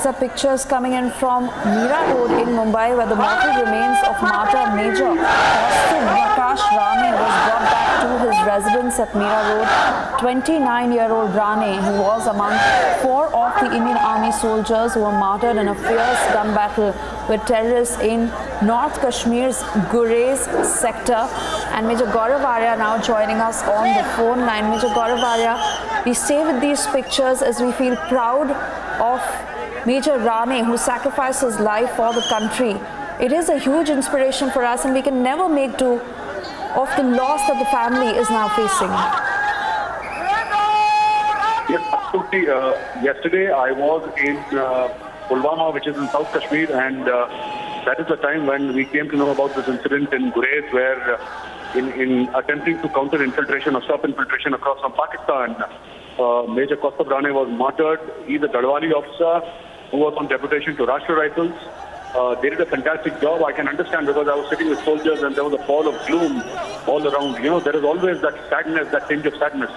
are pictures coming in from Mira Road in Mumbai, where the mortal remains of martyr Major Kaustubh Rane was brought back to his residence at Mira Road. 29-year-old Rane, who was among 4 of the Indian Army soldiers who were martyred in a fierce gun battle with terrorists in North Kashmir's Gurez sector. And Major Gurez now joining us on the phone line. Major Gurez, we stay with these pictures as we feel proud of Major Rane, who sacrificed his life for the country. It is a huge inspiration for us, and we can never make do of the loss that the family is now facing. Yes, absolutely. Yesterday I was in Pulwama, which is in South Kashmir, and that is the time when we came to know about this incident in Gurez, where in attempting to counter infiltration or stop infiltration across from Pakistan, Major Kaustubh Rane was martyred. He's a Gadwali officer who was on deputation to Rashtra Rifles. They did a fantastic job. I can understand, because I was sitting with soldiers and there was a fall of gloom all around. You know, there is always that sadness, that tinge of sadness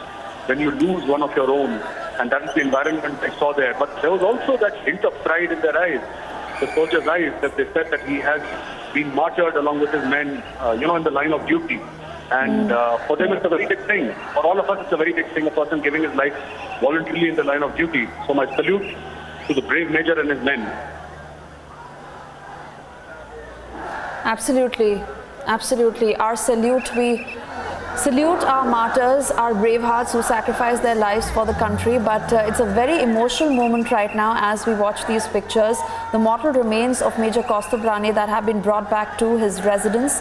when you lose one of your own, and that is the environment I saw there. But there was also that hint of pride in their eyes, the soldiers' eyes, that they said that he has been martyred along with his men, in the line of duty. And for them, it's a very big thing. For all of us, it's a very big thing, a person giving his life voluntarily in the line of duty. So my salute to the brave Major and his men. Absolutely. Absolutely. Our salute. We salute our martyrs, our bravehearts who sacrificed their lives for the country. But it's a very emotional moment right now as we watch these pictures. The mortal remains of Major Kaustubh Rane that have been brought back to his residence,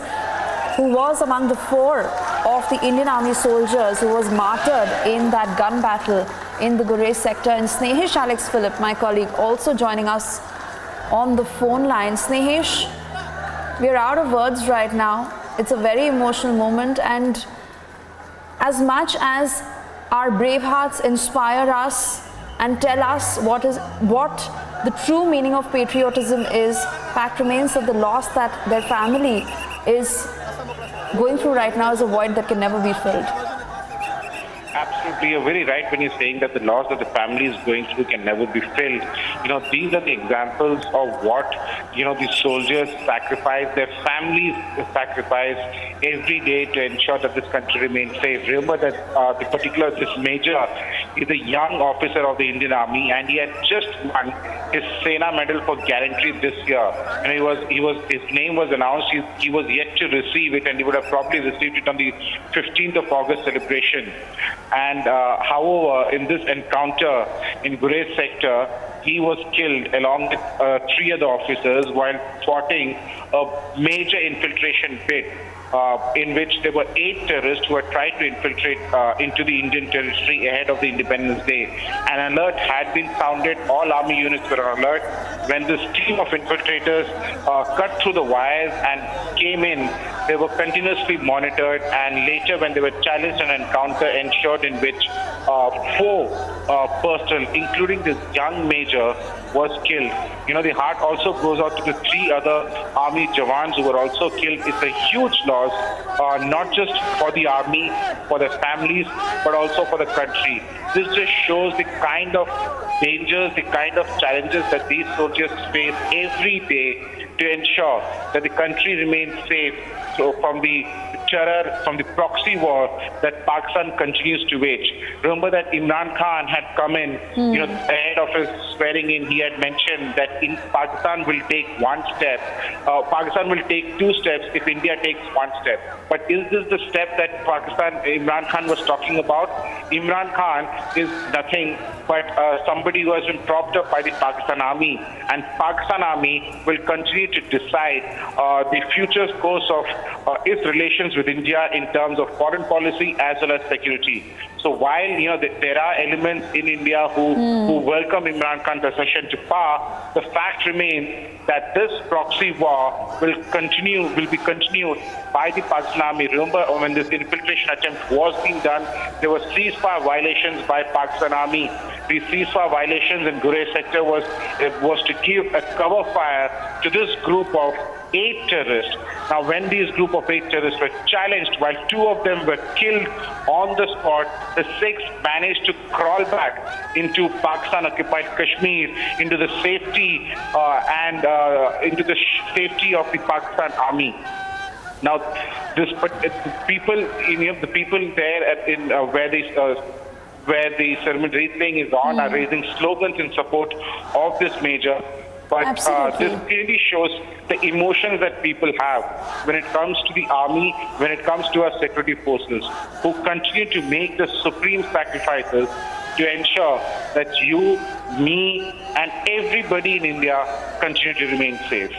who was among the 4 of the Indian Army soldiers who was martyred in that gun battle in the Gurez sector. And Snehish Alex Philip, my colleague, also joining us on the phone line. Snehish, we're out of words right now. It's a very emotional moment, and as much as our brave hearts inspire us and tell us what the true meaning of patriotism is, fact remains that the loss that their family is going through right now is a void that can never be filled. Absolutely, you're very right when you're saying that the loss that the family is going through can never be filled. These are the examples of what, the soldiers sacrifice, their families sacrifice every day to ensure that this country remains safe. Remember that this Major is a young officer of the Indian Army, and he had just won his Sena Medal for Gallantry this year. His name was announced. He was yet to receive it, and he would have probably received it on the 15th of August celebration. And however, in this encounter in Gurez sector, he was killed along with 3 other officers while thwarting a major infiltration bid in which there were 8 terrorists who had tried to infiltrate into the Indian territory ahead of the Independence Day. An alert had been sounded. All army units were on alert. When this team of infiltrators cut through the wires and came in, they were continuously monitored, and later when they were challenged, an encounter ensured in which 4 personnel, including this young Major, was killed. The heart also goes out to the 3 other army jawans who were also killed. It's a huge loss, not just for the army, for their families, but also for the country. This just shows the kind of dangers, the kind of challenges that these soldiers face every day to ensure that the country remains safe from the terror, from the proxy war that Pakistan continues to wage. Remember that Imran Khan had come in, ahead of his swearing in. He had mentioned that Pakistan will take 1 step. Pakistan will take 2 steps if India takes 1 step. But is this the step that Imran Khan was talking about? Imran Khan is nothing but somebody who has been propped up by the Pakistan Army, and Pakistan Army will continue to decide the future course of its relations with India in terms of foreign policy as well as security. So while there are elements in India who welcome Imran Khan's accession to power, the fact remains that this proxy war will be continued by the Pakistan Army. Remember, when this infiltration attempt was being done, there were ceasefire violations by Pakistan Army. these ceasefire violations in Gurez sector was to give a cover fire to this group of 8 terrorists. Now, when these group of 8 terrorists were challenged, while 2 of them were killed on the spot, the 6th managed to crawl back into Pakistan-occupied Kashmir, into the safety safety of the Pakistan Army. Now, the people there where the ceremony thing is on are raising slogans in support of this major. But this clearly shows the emotions that people have when it comes to the army, when it comes to our security forces, who continue to make the supreme sacrifices to ensure that you, me, and everybody in India continue to remain safe.